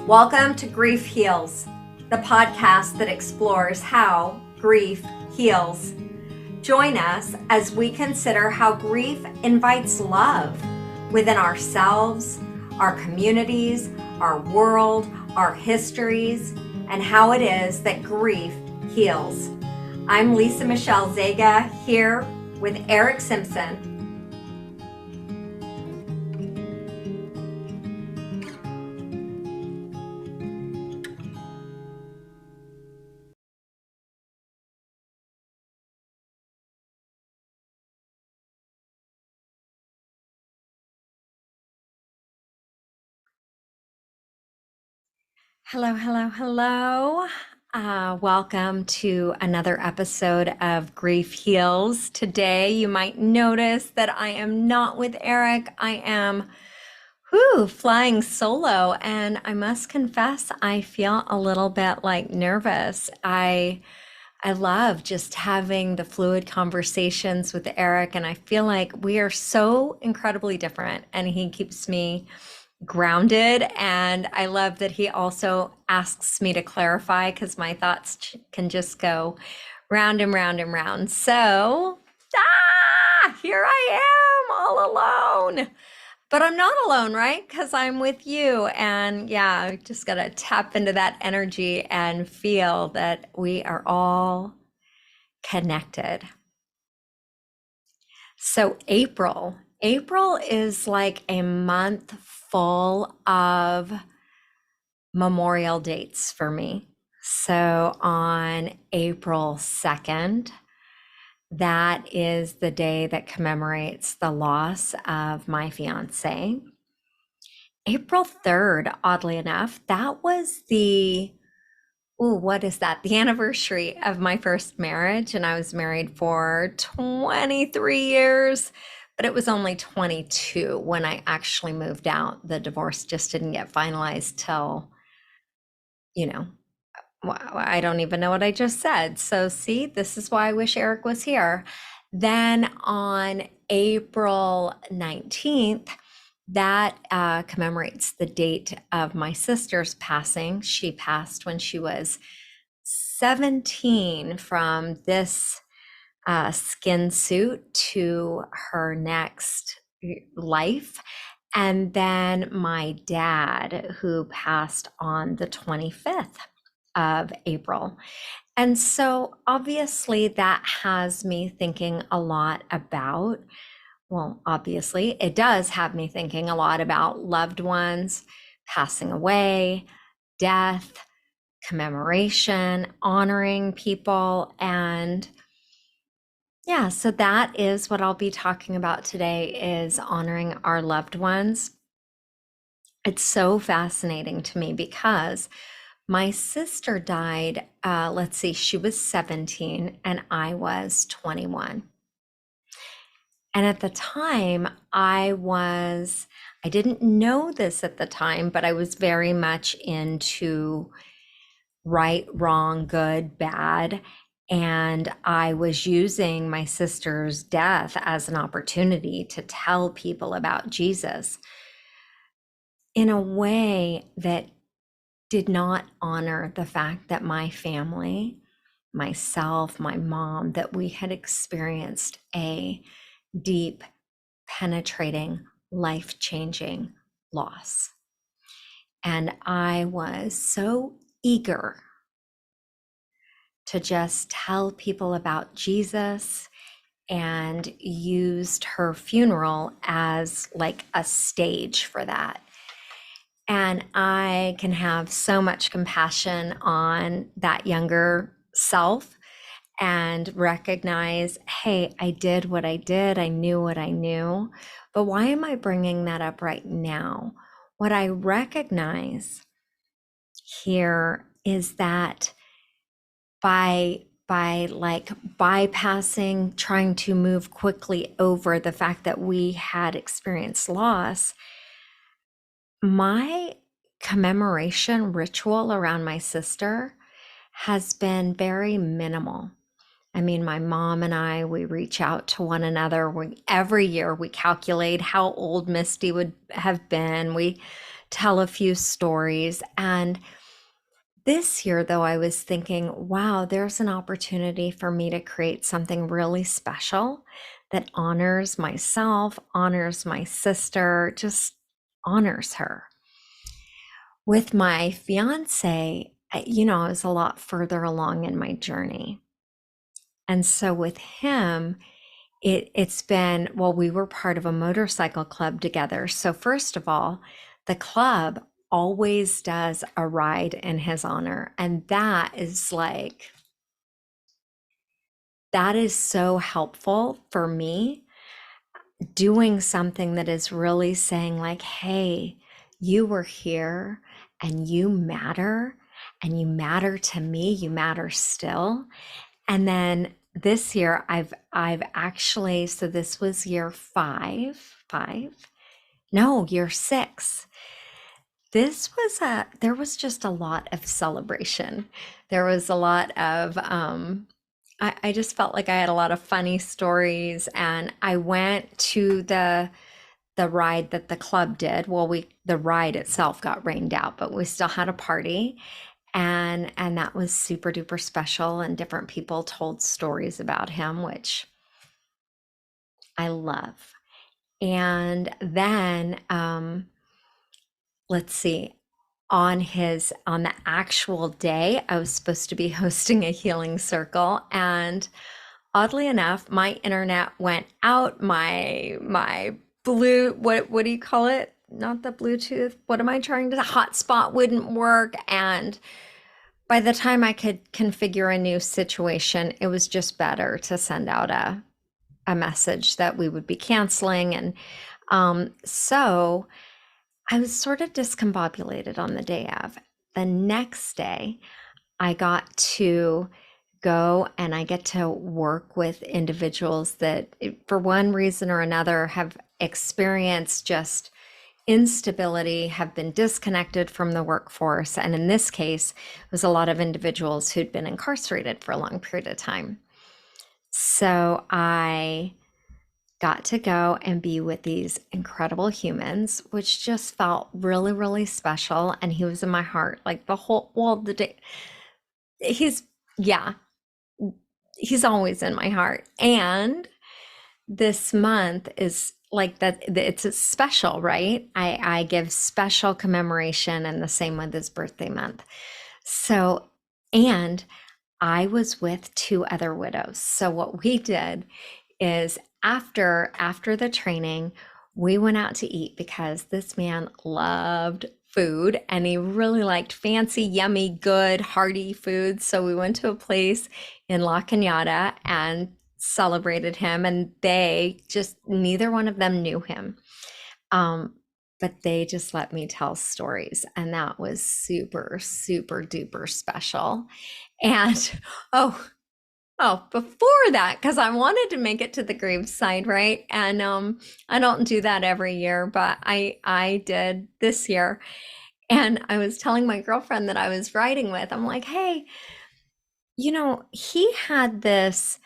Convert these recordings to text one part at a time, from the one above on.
Welcome to Grief Heals, the podcast that explores how grief heals. Join us as we consider how grief invites love within ourselves, our communities, our world, our histories, and how it is that grief heals. I'm Lisa Michelle Zega here with Eric Simpson. Hello, hello, hello. Welcome to another episode of Grief Heals. Today, you might notice that I am not with Eric. I am flying solo, and I must confess, I feel a little bit like nervous. I love just having the fluid conversations with Eric, and I feel like we are so incredibly different, and he keeps me grounded. And I love that he also asks me to clarify because my thoughts can just go round and round and round. So, here I am all alone. But I'm not alone, right? Because I'm with you. And yeah, I just got to tap into that energy and feel that we are all connected. So, April is like a month full of memorial dates for me. So, on April 2nd, that is the day that commemorates the loss of my fiance. April 3rd, oddly enough, that was what is that? The anniversary of my first marriage. And I was married for 23 years, but it was only 22 when I actually moved out. The divorce just didn't get finalized till, you know, I don't even know what I just said. So, see, this is why I wish Eric was here. Then on April 19th, that commemorates the date of my sister's passing. She passed when she was 17 from this skin suit to her next life. And then my dad, who passed on the 25th of April. And so obviously that has me thinking a lot about, well, obviously it does have me thinking a lot about loved ones passing away, death, commemoration, honoring people. And yeah, so that is what I'll be talking about today, is honoring our loved ones. It's so fascinating to me because my sister died, let's see, she was 17 and I was 21. And at the time, I didn't know this at the time, but I was very much into right, wrong, good, bad. And I was using my sister's death as an opportunity to tell people about Jesus in a way that did not honor the fact that my family, myself, my mom, that we had experienced a deep, penetrating, life-changing loss. And I was so eager to just tell people about Jesus, and used her funeral as like a stage for that. And I can have so much compassion on that younger self and recognize, hey, I did what I did. I knew what I knew. But why am I bringing that up right now? What I recognize here is that by like bypassing, trying to move quickly over the fact that we had experienced loss, my commemoration ritual around my sister has been very minimal. I mean, my mom and I, we reach out to one another. Every year we calculate how old Misty would have been. We tell a few stories. And this year, though, I was thinking, wow, there's an opportunity for me to create something really special that honors myself, honors my sister, just honors her. With my fiance, I was a lot further along in my journey. And so with him, it's been, well, we were part of a motorcycle club together. So first of all, the club always does a ride in his honor. And that is so helpful for me, doing something that is really saying like, hey, you were here and you matter to me, you matter still. And then this year I've actually, so this was year five, no, year six. There was just a lot of celebration. There was a lot of, I just felt like I had a lot of funny stories, and I went to the ride that the club did. Well, the ride itself got rained out, but we still had a party, and that was super duper special. And different people told stories about him, which I love. And then let's see, on the actual day, I was supposed to be hosting a healing circle, and oddly enough, my internet went out. My blue, what do you call it? Not the Bluetooth. What am I trying to? Hotspot wouldn't work, and by the time I could configure a new situation, it was just better to send out a message that we would be canceling. And so I was sort of discombobulated on the day of. The next day, I got to go and I get to work with individuals that, for one reason or another, have experienced just instability, have been disconnected from the workforce. And in this case, it was a lot of individuals who'd been incarcerated for a long period of time. So I got to go and be with these incredible humans, which just felt really, really special. And he was in my heart like the day. He's, yeah, he's always in my heart. And this month is like that, it's a special, right? I give special commemoration, and the same with his birthday month. So, and I was with two other widows. So what we did is, after the training, we went out to eat because this man loved food and he really liked fancy, yummy, good, hearty food. So we went to a place in La Cañada and celebrated him, and neither one of them knew him. But they just let me tell stories, and that was super, super duper special. And oh, before that, because I wanted to make it to the graveside, right? And I don't do that every year, but I did this year. And I was telling my girlfriend that I was riding with, I'm like, hey, he had this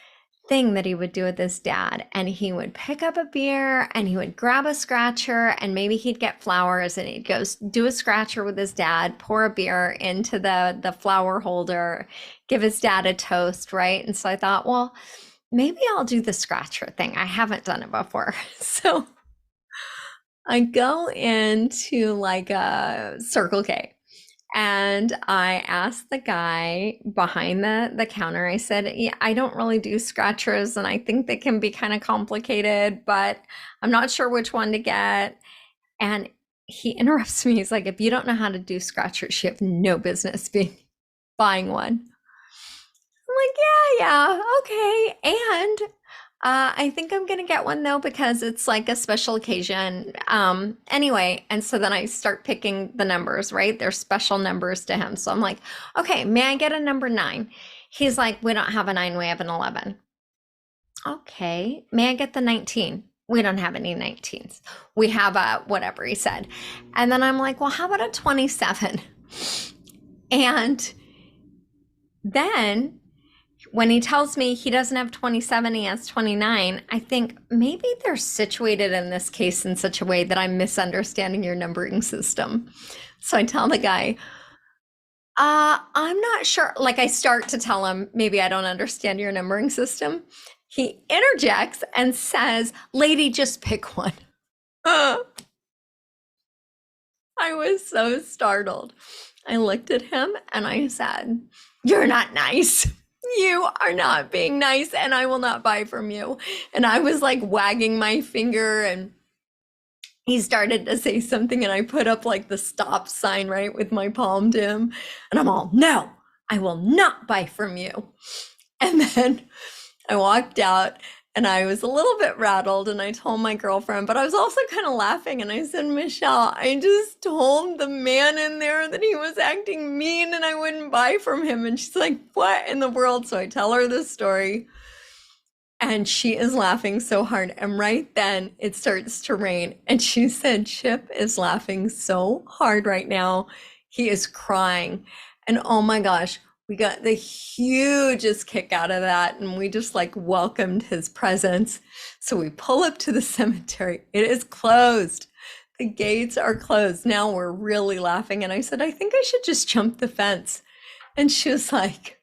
thing that he would do with his dad, and he would pick up a beer and he would grab a scratcher, and maybe he'd get flowers and he'd go do a scratcher with his dad, pour a beer into the flower holder, give his dad a toast, right? And so I thought, well, maybe I'll do the scratcher thing. I haven't done it before. So I go into like a Circle K, and I asked the guy behind the counter, I said, yeah, I don't really do scratchers, and I think they can be kind of complicated, but I'm not sure which one to get. And he interrupts me. He's like, if you don't know how to do scratchers, you have no business buying one. I'm like, yeah, okay. And I think I'm gonna get one though, because it's like a special occasion. Anyway, and so then I start picking the numbers, right? There's special numbers to him. So I'm like, okay, may I get a number 9? He's like, we don't have a 9, we have an 11. Okay, may I get the 19? We don't have any 19s. We have a whatever he said. And then I'm like, well, how about a 27? And then when he tells me he doesn't have 27, he has 29, I think maybe they're situated in this case in such a way that I'm misunderstanding your numbering system. So I tell the guy, I'm not sure. Like I start to tell him, maybe I don't understand your numbering system. He interjects and says, lady, just pick one. I was so startled. I looked at him and I said, you're not nice. You are not being nice, and I will not buy from you. And I was like wagging my finger, and he started to say something, and I put up like the stop sign, right, with my palm to him. And I'm all, no, I will not buy from you. And then I walked out and I was a little bit rattled, and I told my girlfriend, but I was also kind of laughing. And I said, Michelle, I just told the man in there that he was acting mean and I wouldn't buy from him. And she's like, what in the world? So I tell her this story. And she is laughing so hard. And right then it starts to rain. And she said, Chip is laughing so hard right now. He is crying. And oh my gosh, we got the hugest kick out of that. And we just like welcomed his presence. So we pull up to the cemetery. It is closed. The gates are closed. Now we're really laughing. And I said, I think I should just jump the fence. And she was like,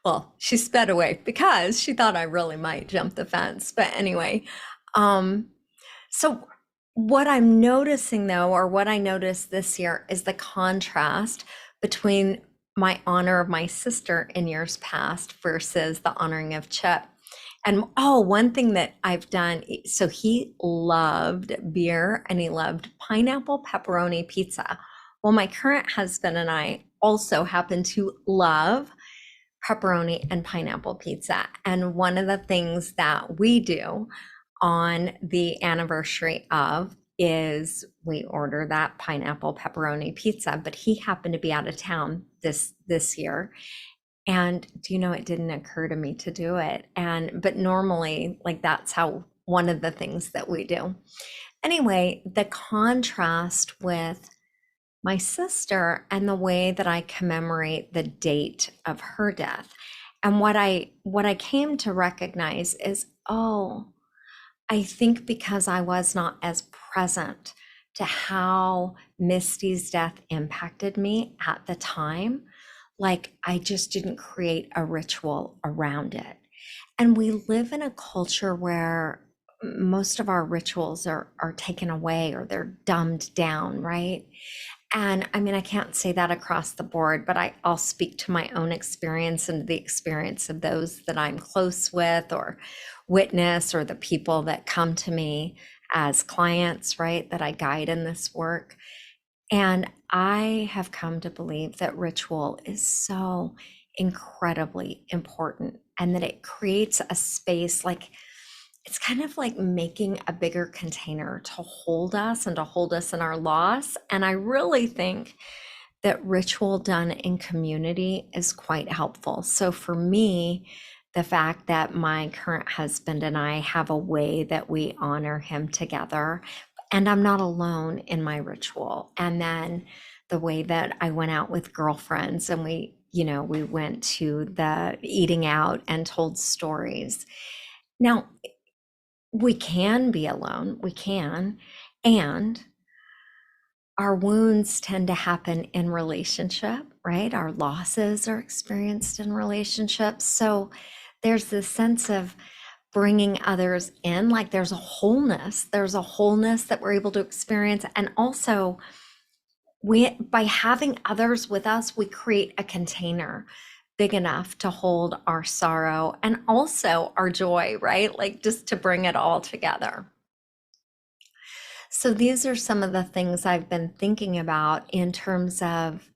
well, she sped away because she thought I really might jump the fence. But anyway, um, so what I'm noticing though, or what I noticed this year, is the contrast between my honor of my sister in years past versus the honoring of Chip. And oh, one thing that I've done, so he loved beer and he loved pineapple pepperoni pizza. Well, my current husband and I also happen to love pepperoni and pineapple pizza. And one of the things that we do on the anniversary of is we order that pineapple pepperoni pizza, but he happened to be out of town this year. And do you know, it didn't occur to me to do it. And but normally, like, that's how one of the things that we do. Anyway, the contrast with my sister and the way that I commemorate the date of her death. And what I came to recognize is, oh, I think because I was not as present to how Misty's death impacted me at the time, like I just didn't create a ritual around it. And we live in a culture where most of our rituals are taken away or they're dumbed down, right? And I mean, I can't say that across the board, but I'll speak to my own experience and the experience of those that I'm close with or witness, or the people that come to me as clients, right, that I guide in this work. And I have come to believe that ritual is so incredibly important, and that it creates a space, like it's kind of like making a bigger container to hold us and to hold us in our loss. And I really think that ritual done in community is quite helpful. So for me, the fact that my current husband and I have a way that we honor him together, and I'm not alone in my ritual. And then the way that I went out with girlfriends and we went to the eating out and told stories. Now, we can be alone, we can, and our wounds tend to happen in relationship, right? Our losses are experienced in relationships. So there's this sense of bringing others in, like there's a wholeness that we're able to experience. And also, by having others with us, we create a container big enough to hold our sorrow and also our joy, right? Like just to bring it all together. So these are some of the things I've been thinking about in terms of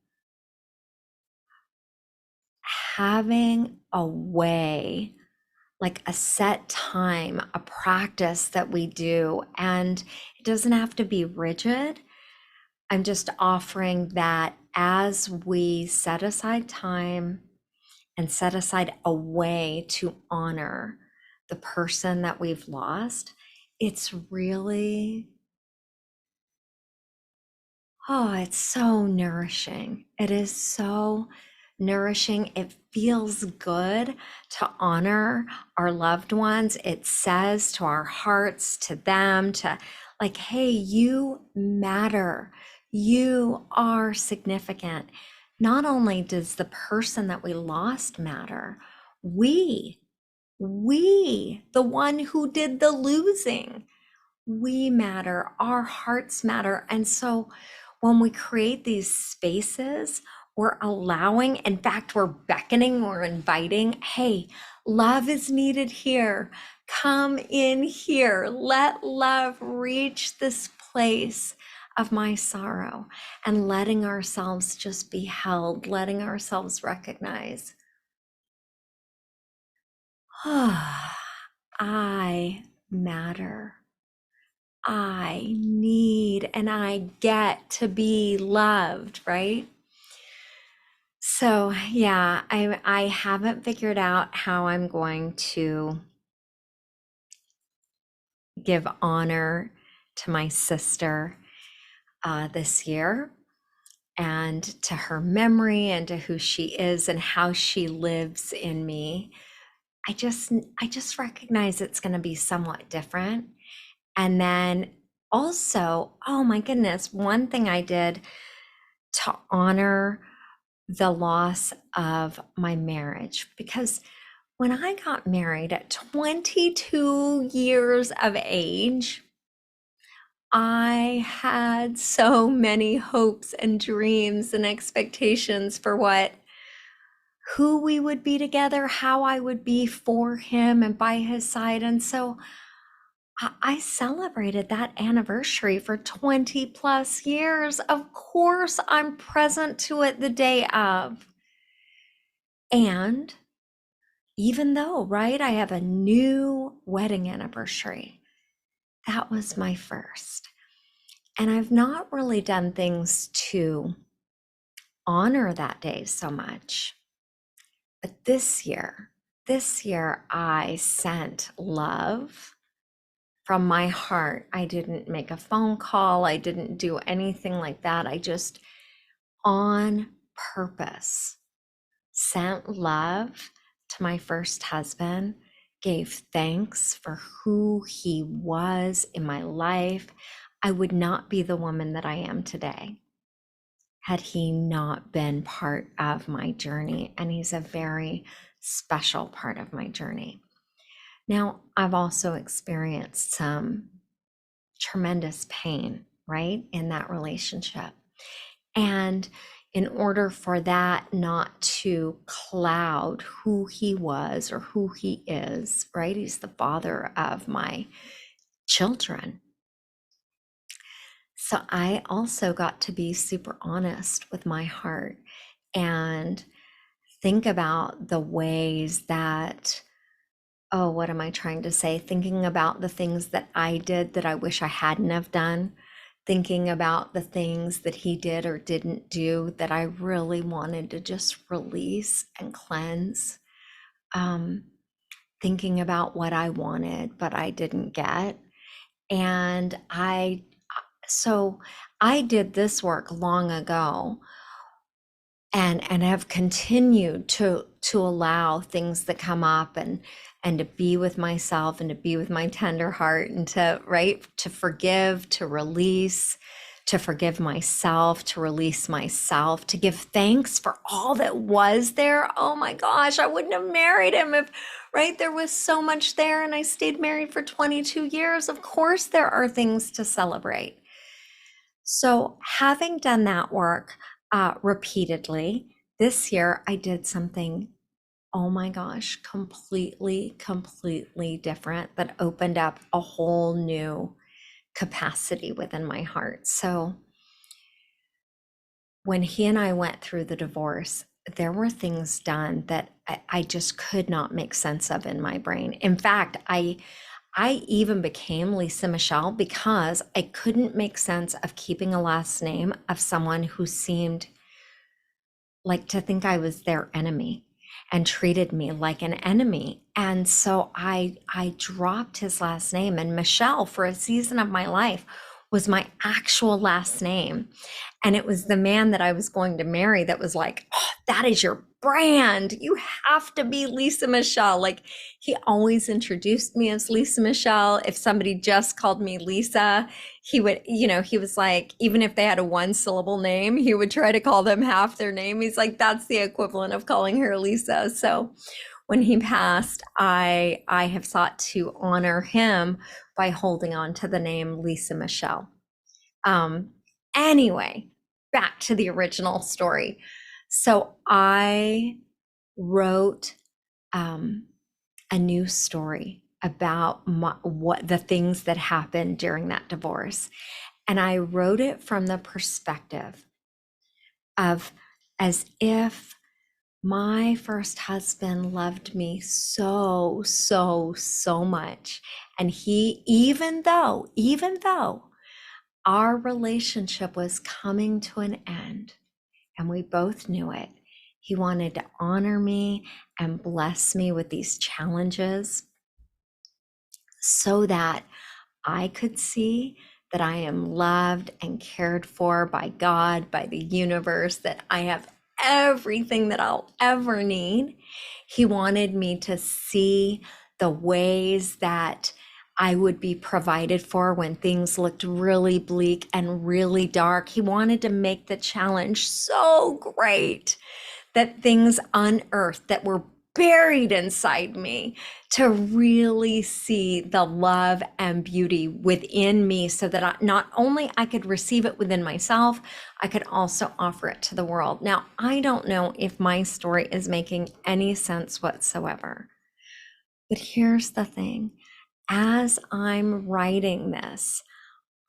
having a way, like a set time, a practice that we do. And it doesn't have to be rigid. I'm just offering that as we set aside time and set aside a way to honor the person that we've lost, it's really, oh, it's so nourishing. It is so nourishing. It feels good to honor our loved ones. It says to our hearts, to them, to like, hey, you matter. You are significant. Not only does the person that we lost matter, we, the one who did the losing, we matter, our hearts matter. And so when we create these spaces, we're allowing, in fact, we're beckoning, we're inviting, hey, love is needed here. Come in here. Let love reach this place of my sorrow, and letting ourselves just be held, letting ourselves recognize, I matter. I need and I get to be loved, right? So yeah, I haven't figured out how I'm going to give honor to my sister this year, and to her memory, and to who she is and how she lives in me. I just recognize it's going to be somewhat different. And then also, oh my goodness, one thing I did to honor the loss of my marriage, because when I got married at 22 years of age, I had so many hopes and dreams and expectations for who we would be together, how I would be for him and by his side. And so I celebrated that anniversary for 20 plus years. Of course, I'm present to it the day of. And even though, right, I have a new wedding anniversary, that was my first. And I've not really done things to honor that day so much. But this year, I sent love from my heart. I didn't make a phone call. I didn't do anything like that. I just, on purpose, sent love to my first husband, gave thanks for who he was in my life. I would not be the woman that I am today had he not been part of my journey. And he's a very special part of my journey. Now, I've also experienced some tremendous pain, right, in that relationship. And in order for that not to cloud who he was or who he is, right? He's the father of my children. So I also got to be super honest with my heart and think about the ways that, oh, what am I trying to say? Thinking about the things that I did that I wish I hadn't have done, thinking about the things that he did or didn't do that I really wanted to just release and cleanse, thinking about what I wanted but I didn't get. And so I did this work long ago, and have continued to allow things that come up, and to be with myself, and to be with my tender heart, and to, right, to forgive, to release, to forgive myself, to release myself, to give thanks for all that was there. Oh my gosh, I wouldn't have married him if, right, there was so much there, and I stayed married for 22 years. Of course there are things to celebrate. So having done that work repeatedly, this year I did something, oh my gosh, completely different, that opened up a whole new capacity within my heart. So when he and I went through the divorce, there were things done that I just could not make sense of in my brain. In fact, I even became Lisa Michelle because I couldn't make sense of keeping a last name of someone who seemed like to think I was their enemy and treated me like an enemy. And so I dropped his last name, and Michelle, for a season of my life, was my actual last name. And it was the man that I was going to marry that was like, oh, that is your brand. You have to be Lisa Michelle. Like he always introduced me as Lisa Michelle. If somebody just called me Lisa, he would, he was like, even if they had a one syllable name, he would try to call them half their name. He's like, that's the equivalent of calling her Lisa. So when he passed, I have sought to honor him by holding on to the name Lisa Michelle. Um, anyway, back to the original story. So I wrote a new story about what the things that happened during that divorce. And I wrote it from the perspective of as if my first husband loved me so, so, so much. And he, even though our relationship was coming to an end, and we both knew it, he wanted to honor me and bless me with these challenges so that I could see that I am loved and cared for by God, by the universe, that I have everything that I'll ever need. He wanted me to see the ways that I would be provided for when things looked really bleak and really dark. He wanted to make the challenge so great that things unearthed that were buried inside me to really see the love and beauty within me so that not only I could receive it within myself, I could also offer it to the world. Now, I don't know if my story is making any sense whatsoever, but here's the thing. As I'm writing this,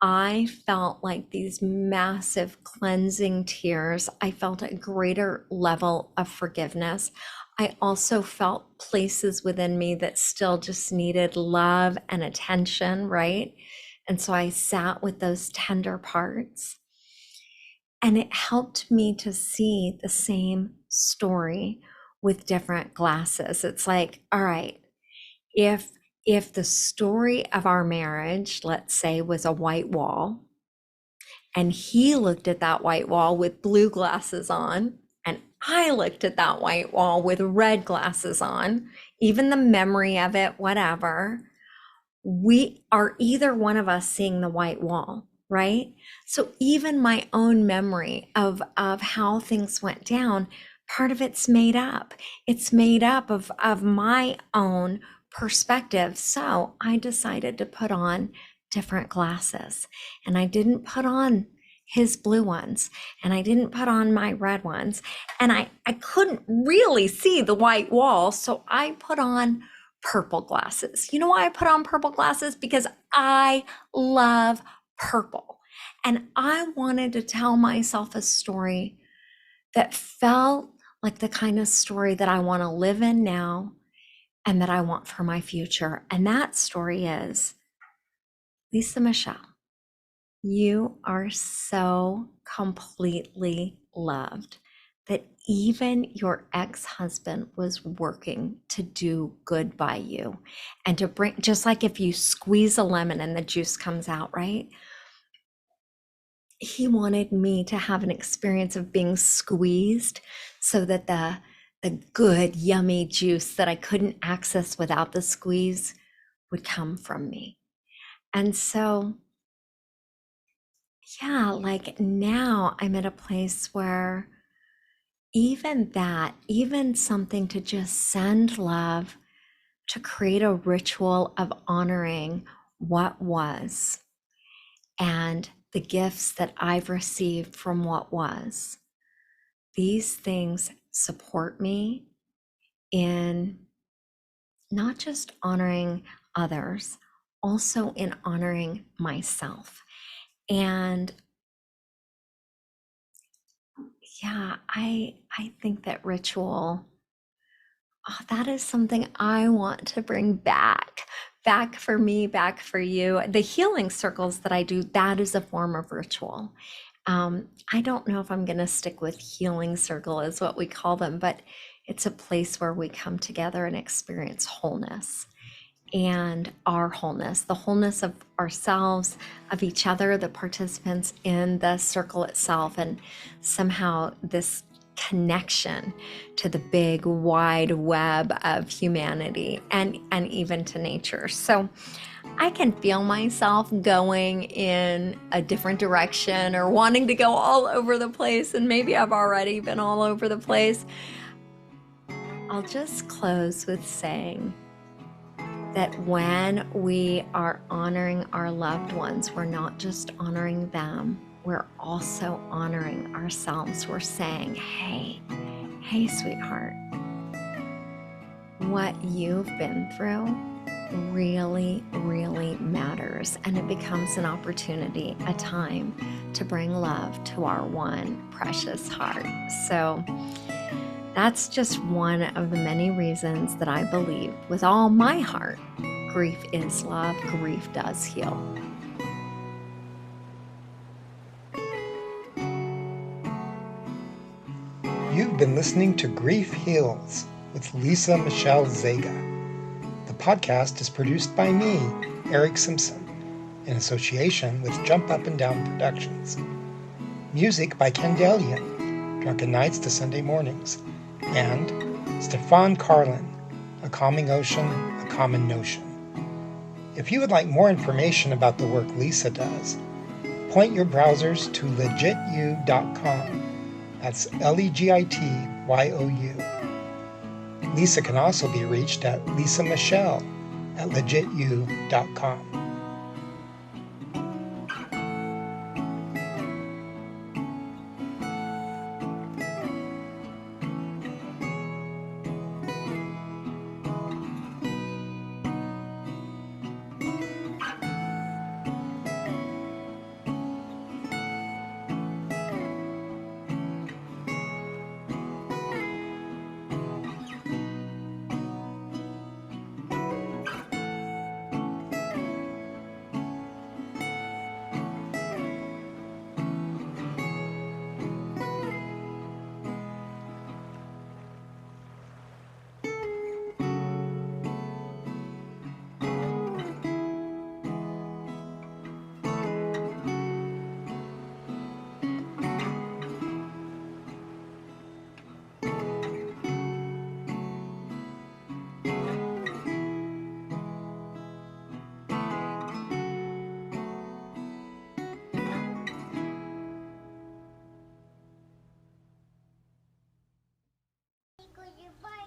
I felt like these massive cleansing tears. I felt a greater level of forgiveness. I also felt places within me that still just needed love and attention, right? And so I sat with those tender parts. And it helped me to see the same story with different glasses. It's like, all right, if the story of our marriage, let's say, was a white wall, and he looked at that white wall with blue glasses on, and I looked at that white wall with red glasses on, even the memory of it, whatever, we are either one of us seeing the white wall, right? So even my own memory of how things went down, part of it's made up. It's made up of my own perspective. So I decided to put on different glasses, and I didn't put on his blue ones, and I didn't put on my red ones, and I couldn't really see the white wall. So I put on purple glasses. You know why I put on purple glasses? Because I love purple. And I wanted to tell myself a story that felt like the kind of story that I want to live in now and that I want for my future. And that story is Lisa Michelle. You are so completely loved that even your ex-husband was working to do good by you and to bring, just like if you squeeze a lemon and the juice comes out, right? He wanted me to have an experience of being squeezed so that the good, yummy juice that I couldn't access without the squeeze would come from me. And so, yeah, like now I'm at a place where even something to just send love, to create a ritual of honoring what was and the gifts that I've received from what was. These things support me in not just honoring others, also in honoring myself. And yeah, I think that ritual, that is something I want to bring back for me, back for you. The healing circles that I do, that is a form of ritual. I don't know if I'm going to stick with healing circle as what we call them, but it's a place where we come together and experience wholeness and our wholeness, the wholeness of ourselves, of each other, the participants in the circle itself. And somehow this connection to the big wide web of humanity and even to nature. So I can feel myself going in a different direction or wanting to go all over the place, and maybe I've already been all over the place. I'll just close with saying that when we are honoring our loved ones, we're not just honoring them, we're also honoring ourselves. We're saying, hey, sweetheart, what you've been through really, really matters. And it becomes an opportunity, a time to bring love to our one precious heart. So that's just one of the many reasons that I believe with all my heart, grief is love, grief does heal. You've been listening to Grief Heals with Lisa Michelle Zega. The podcast is produced by me, Eric Simpson, in association with Jump Up and Down Productions. Music by Ken Delian, Drunken Nights to Sunday Mornings, and Stefan Carlin, A Calming Ocean, A Common Notion. If you would like more information about the work Lisa does, point your browsers to legityou.com. That's LEGITYOU. Lisa can also be reached at lisamichelle@legityou.com.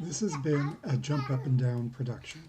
This has been a Jump Up and Down production.